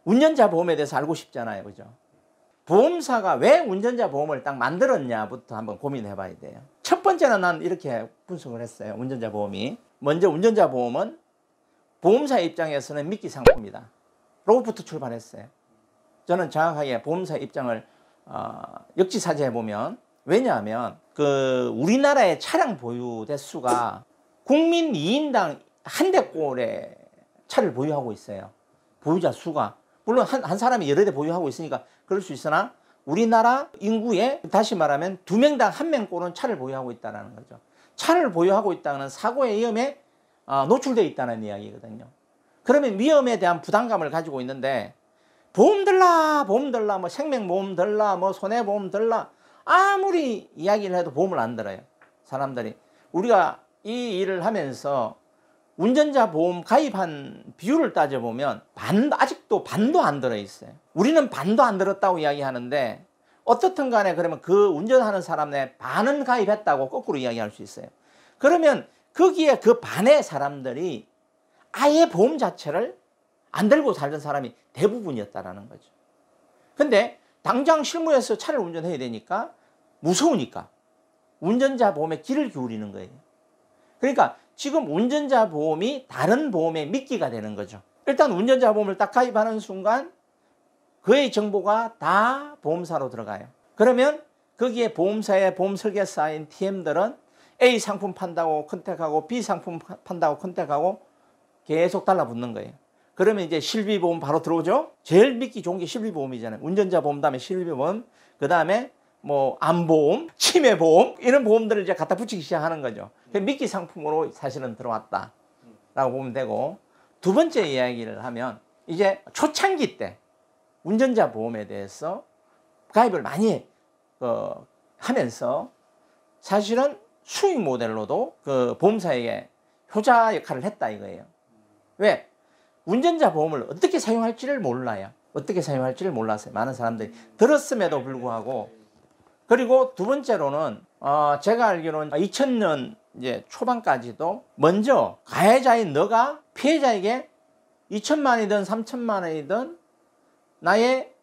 운전자 보험에 대해서 알고 싶잖아요. 그죠? 보험사가 왜 운전자 보험을 딱 만들었냐부터 한번 고민해 봐야 돼요. 첫 번째는 난 이렇게 분석을 했어요. 운전자 보험이. 먼저 운전자 보험은 보험사 입장에서는 미끼 상품이다. 로부터 출발했어요. 저는 정확하게 보험사 입장을 역지사지해 보면, 왜냐하면 우리나라의 차량 보유 대수가 국민 2인당 한 대꼴의 차를 보유하고 있어요. 보유자 수가. 물론 한 사람이 여러 대 보유하고 있으니까 그럴 수 있으나 우리나라 인구의, 다시 말하면 2명당 1명꼴은 차를 보유하고 있다는 거죠. 차를 보유하고 있다는 사고의 위험에 노출되어 있다는 이야기거든요. 그러면 위험에 대한 부담감을 가지고 있는데, 보험 들라 뭐 생명보험 들라 뭐 손해보험 들라 아무리 이야기를 해도 보험을 안 들어요. 사람들이. 우리가 이 일을 하면서 운전자 보험 가입한 비율을 따져보면 아직도 반도 안 들어있어요. 우리는 반도 안 들었다고 이야기하는데, 어떻든 간에 그러면 그 운전하는 사람의 반은 가입했다고 거꾸로 이야기할 수 있어요. 그러면 거기에 그 반의 사람들이 아예 보험 자체를 안 들고 살던 사람이 대부분이었다라는 거죠. 근데 당장 실무에서 차를 운전해야 되니까 무서우니까 운전자 보험에 귀를 기울이는 거예요. 그러니까 지금 운전자 보험이 다른 보험의 미끼가 되는 거죠. 일단 운전자 보험을 딱 가입하는 순간 그의 정보가 다 보험사로 들어가요. 그러면 거기에 보험사의 보험 설계사인 TM들은 A 상품 판다고 컨택하고 B 상품 판다고 컨택하고 계속 달라붙는 거예요. 그러면 이제 실비보험 바로 들어오죠. 제일 믿기 좋은 게 실비보험이잖아요. 운전자 보험 다음에 실비보험, 그 다음에 뭐 암보험, 치매보험, 이런 보험들을 이제 갖다 붙이기 시작하는 거죠. 미끼 상품으로 사실은 들어왔다라고 보면 되고, 두 번째 이야기를 하면 이제 초창기 때 운전자 보험에 대해서 가입을 많이 하면서 사실은 수익 모델로도 그 보험사에게 효자 역할을 했다 이거예요. 왜? 운전자 보험을 어떻게 사용할지를 몰라요. 어떻게 사용할지를 몰랐어요. 많은 사람들이 들었음에도 불구하고. 그리고 두 번째로는 제가 알기로는 2000년 이제 초반까지도 먼저 가해자인 너가 피해자에게 2천만이든 3천만 원이든 나의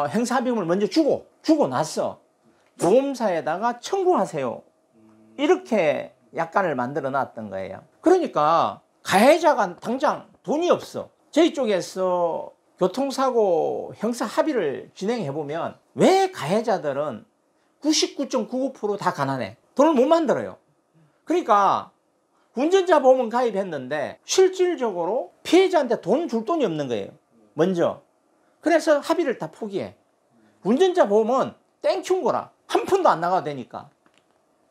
행사비용을 먼저 주고 나서 보험사에다가 청구하세요. 이렇게 약관을 만들어 놨던 거예요. 그러니까 가해자가 당장 돈이 없어. 저희 쪽에서 교통사고 형사 합의를 진행해 보면 왜 가해자들은 99.99% 다 가난해? 돈을 못 만들어요. 그러니까 운전자 보험은 가입했는데 실질적으로 피해자한테 돈 줄 돈이 없는 거예요. 먼저. 그래서 합의를 다 포기해. 운전자 보험은 땡큐인 거라. 한 푼도 안 나가도 되니까.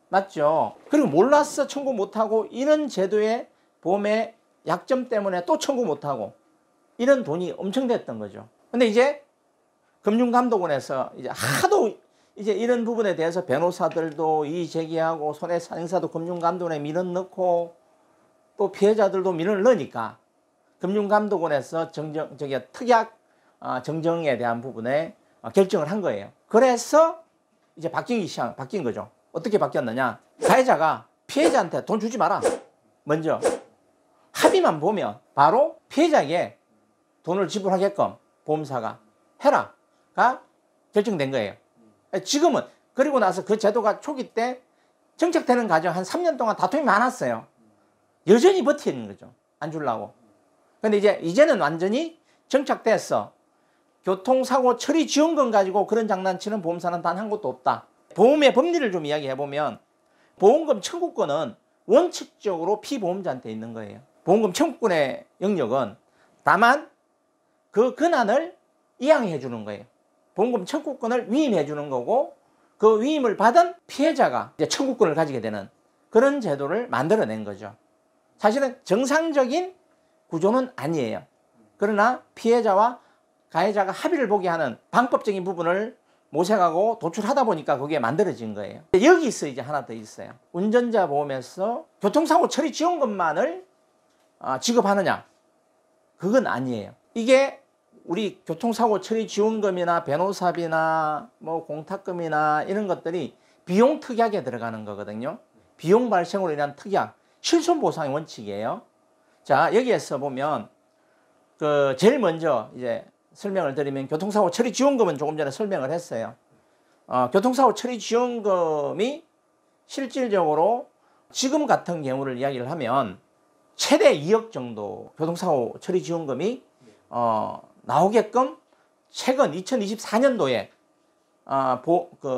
맞죠? 그리고 몰라서 청구 못하고 이런 제도의 보험의 약점 때문에 또 청구 못하고 이런 돈이 엄청 됐던 거죠. 근데 이제 금융감독원에서 이제 하도 이제 이런 부분에 대해서 변호사들도 이의 제기하고 손해사행사도 금융감독원에 민원 넣고 또 피해자들도 민원을 넣으니까 금융감독원에서 특약 정정에 대한 부분에 결정을 한 거예요. 그래서 이제 바뀐 거죠. 어떻게 바뀌었느냐? 가해자가 피해자한테 돈 주지 마라. 먼저 합의만 보면 바로 피해자에게 돈을 지불하게끔 보험사가 해라가 결정된 거예요. 지금은 그리고 나서 그 제도가 초기 때 정착되는 과정 한 3년 동안 다툼이 많았어요. 여전히 버티는 거죠. 안 주려고. 근데 이제는 완전히 정착됐어. 교통사고 처리 지원금 가지고 그런 장난치는 보험사는 단 한 곳도 없다. 보험의 법리를 좀 이야기해보면 보험금 청구권은 원칙적으로 피보험자한테 있는 거예요. 보험금 청구권의 영역은 다만 그 권한을 이양해 주는 거예요. 보험금 청구권을 위임해 주는 거고 그 위임을 받은 피해자가 이제 청구권을 가지게 되는 그런 제도를 만들어낸 거죠. 사실은 정상적인 구조는 아니에요. 그러나 피해자와 가해자가 합의를 보게 하는 방법적인 부분을 모색하고 도출하다 보니까 그게 만들어진 거예요. 여기서 이제 하나 더 있어요. 운전자 보험에서 교통사고 처리 지원금만을 지급하느냐? 그건 아니에요. 이게 우리 교통사고 처리 지원금이나 변호사비나 뭐 공탁금이나 이런 것들이 비용 특약에 들어가는 거거든요. 비용 발생으로 인한 특약, 실손보상의 원칙이에요. 자, 여기에서 보면 제일 먼저 이제 설명을 드리면 교통사고 처리 지원금은 조금 전에 설명을 했어요. 교통사고 처리 지원금이 실질적으로 지금 같은 경우를 이야기를 하면 최대 2억 정도 교통사고 처리 지원금이 나오게끔 최근 2024년도에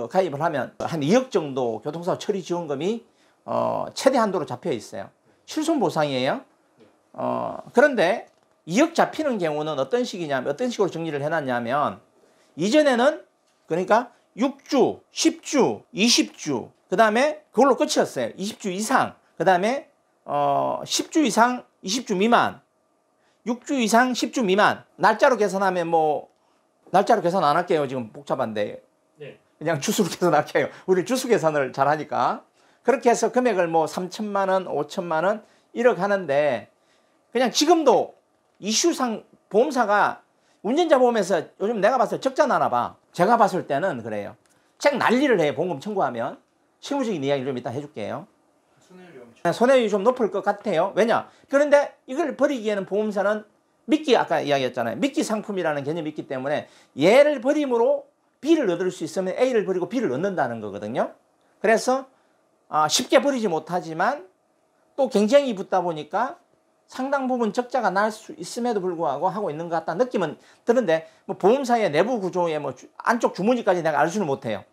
가입을 하면 한 2억 정도 교통사고 처리 지원금이 최대 한도로 잡혀 있어요. 실손 보상이에요. 그런데 2억 잡히는 경우는 어떤 식이냐면, 어떤 식으로 정리를 해놨냐면, 이전에는 그러니까 6주, 10주, 20주, 그 다음에 그걸로 끝이었어요. 20주 이상, 그 다음에 10주 이상, 20주 미만, 6주 이상, 10주 미만. 날짜로 계산하면 날짜로 계산 안 할게요. 지금 복잡한데. 네. 그냥 주수로 계산할게요. 우리 주수 계산을 잘 하니까. 그렇게 해서 금액을 3천만 원, 5천만 원, 1억 하는데, 그냥 지금도 이슈상 보험사가 운전자 보험에서 요즘 내가 봤을 때 적자나나 봐. 제가 봤을 때는 그래요. 책 난리를 해요. 보험금 청구하면. 실무적인 이야기를 좀 이따 해줄게요. 손해율이 좀 높을 것 같아요. 왜냐? 그런데 이걸 버리기에는 보험사는 미끼, 아까 이야기했잖아요. 미끼 상품이라는 개념이 있기 때문에 얘를 버림으로 B를 얻을 수 있으면 A를 버리고 B를 얻는다는 거거든요. 그래서 쉽게 버리지 못하지만 또 경쟁이 붙다 보니까 상당 부분 적자가 날 수 있음에도 불구하고 하고 있는 것 같다는 느낌은 드는데, 보험사의 내부 구조의 안쪽 주머니까지 내가 알 수는 못해요.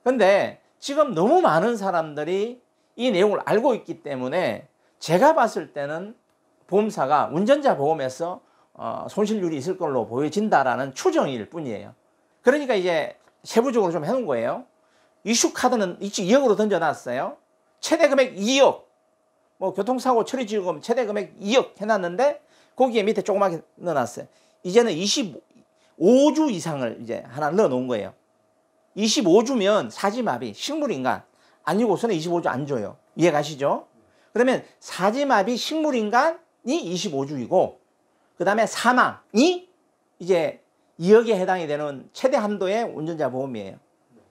근데 지금 너무 많은 사람들이 이 내용을 알고 있기 때문에 제가 봤을 때는 보험사가 운전자 보험에서 손실률이 있을 걸로 보여진다라는 추정일 뿐이에요. 그러니까 이제 세부적으로 좀 해놓은 거예요. 이슈 카드는 2억으로 던져놨어요. 최대 금액 2억. 교통사고 처리지원금 최대 금액 2억 해놨는데, 거기에 밑에 조그맣게 넣어놨어요. 이제는 25주 이상을 이제 하나 넣어놓은 거예요. 25주면 사지마비, 식물인간, 아니고서는 25주 안 줘요. 이해 가시죠? 그러면 사지마비, 식물인간이 25주이고, 그 다음에 사망이 이제 2억에 해당이 되는 최대 한도의 운전자 보험이에요.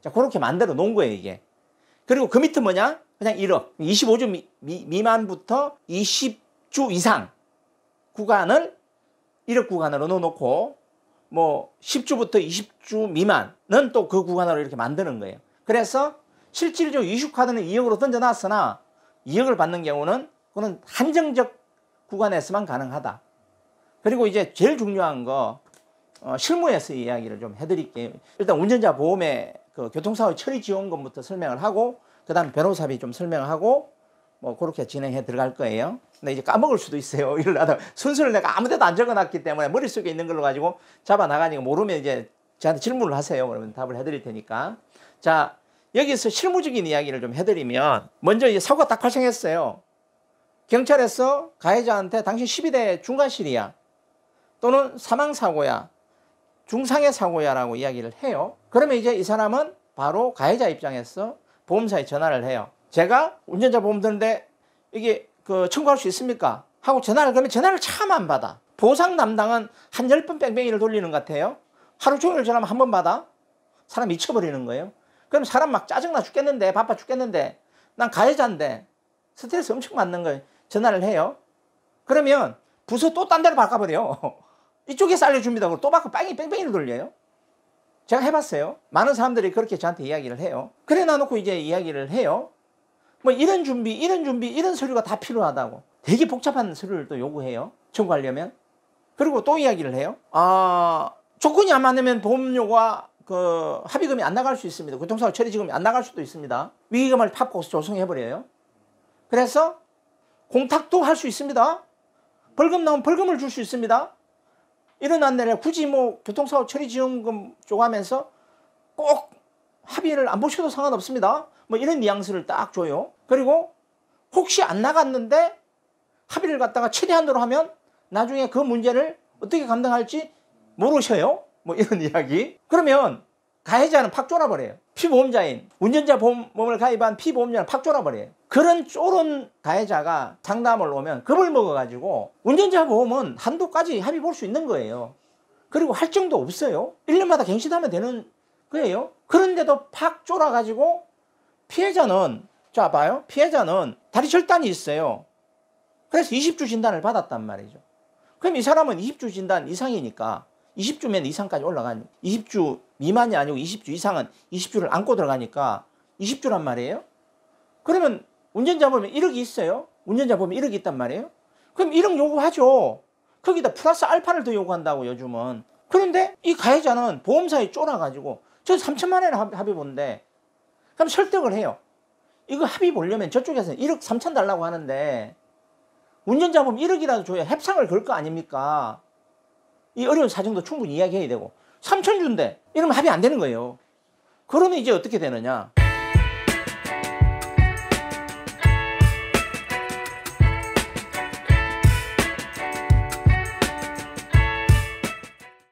자, 그렇게 만들어 놓은 거예요, 이게. 그리고 그 밑은 뭐냐? 그냥 1억. 25주 미만부터 20주 이상 구간을 1억 구간으로 넣어놓고, 10주부터 20주 미만은 또 그 구간으로 이렇게 만드는 거예요. 그래서 실질적으로 이슈카드는 2억으로 던져놨으나 2억을 받는 경우는 그거는 한정적 구간에서만 가능하다. 그리고 이제 제일 중요한 거, 실무에서 이야기를 좀 해드릴게요. 일단 운전자 보험의 교통사고 처리 지원금부터 설명을 하고, 그 다음 변호사비 좀 설명을 하고, 그렇게 진행해 들어갈 거예요. 근데 이제 까먹을 수도 있어요. 이러다가 순서를 내가 아무 데도 안 적어놨기 때문에 머릿속에 있는 걸로 가지고 잡아 나가니까 모르면 이제 저한테 질문을 하세요. 그러면 답을 해드릴 테니까. 자, 여기서 실무적인 이야기를 좀 해드리면, 먼저 이제 사고가 딱 발생했어요. 경찰에서 가해자한테 당신 12대 중과실이야, 또는 사망사고야, 중상해 사고야 라고 이야기를 해요. 그러면 이제 이 사람은 바로 가해자 입장에서 보험사에 전화를 해요. 제가 운전자 보험 드는데 이게 청구할 수 있습니까? 하고 전화를, 그러면 전화를 참 안 받아. 보상 담당은 한 10번 뺑뺑이를 돌리는 것 같아요. 하루 종일 전화하면 한 번 받아? 사람 미쳐버리는 거예요. 그럼 사람 막 짜증나 죽겠는데, 바빠 죽겠는데, 난 가해자인데 스트레스 엄청 받는 거예요. 전화를 해요. 그러면 부서 또 딴 데로 바꿔버려요. 이쪽에서 알려줍니다. 그리고 또 바꿔 뺑뺑이를 돌려요. 제가 해봤어요. 많은 사람들이 그렇게 저한테 이야기를 해요. 그래 놔놓고 이제 이야기를 해요. 이런 준비, 이런 서류가 다 필요하다고. 되게 복잡한 서류를 또 요구해요. 청구하려면. 그리고 또 이야기를 해요. 조건이 안 맞으면 보험료가 합의금이 안 나갈 수 있습니다. 교통사고 처리지금이 안 나갈 수도 있습니다. 위기금을 팝고 조성해버려요. 그래서 공탁도 할 수 있습니다. 벌금 나오면 벌금을 줄 수 있습니다. 이런 안내를 굳이 교통사고 처리지원금 쪼가면서 꼭 합의를 안 보셔도 상관없습니다. 이런 뉘앙스를 딱 줘요. 그리고 혹시 안 나갔는데 합의를 갖다가 최대한도로 하면 나중에 그 문제를 어떻게 감당할지 모르셔요. 이런 이야기. 그러면 가해자는 팍 쫄아버려요. 피보험자인, 운전자 보험을 가입한 피보험자는 팍 쫄아버려요. 그런 쫄은 가해자가 상담을 오면 겁을 먹어가지고 운전자 보험은 한도까지 합의 볼 수 있는 거예요. 그리고 할증도 없어요. 1년마다 갱신하면 되는 거예요. 그런데도 팍 쫄아가지고 피해자는, 자 봐요, 피해자는 다리 절단이 있어요. 그래서 20주 진단을 받았단 말이죠. 그럼 이 사람은 20주 진단 이상이니까 20주면 이상까지 올라가니 20주 미만이 아니고 20주 이상은 20주를 안고 들어가니까 20주란 말이에요. 그러면 운전자 보면 1억이 있어요. 운전자 보면 1억이 있단 말이에요. 그럼 1억 요구하죠. 거기다 플러스 알파를 더 요구한다고 요즘은. 그런데 이 가해자는 보험사에 쫄아가지고 저 3천만 원에 합의 본데 그럼 설득을 해요. 이거 합의 보려면 저쪽에서는 1억 3천 달라고 하는데 운전자 보면 1억이라도 줘야 협상을 걸 거 아닙니까? 이 어려운 사정도 충분히 이야기해야 되고 3천 준대 이러면 합의 안 되는 거예요. 그러면 이제 어떻게 되느냐?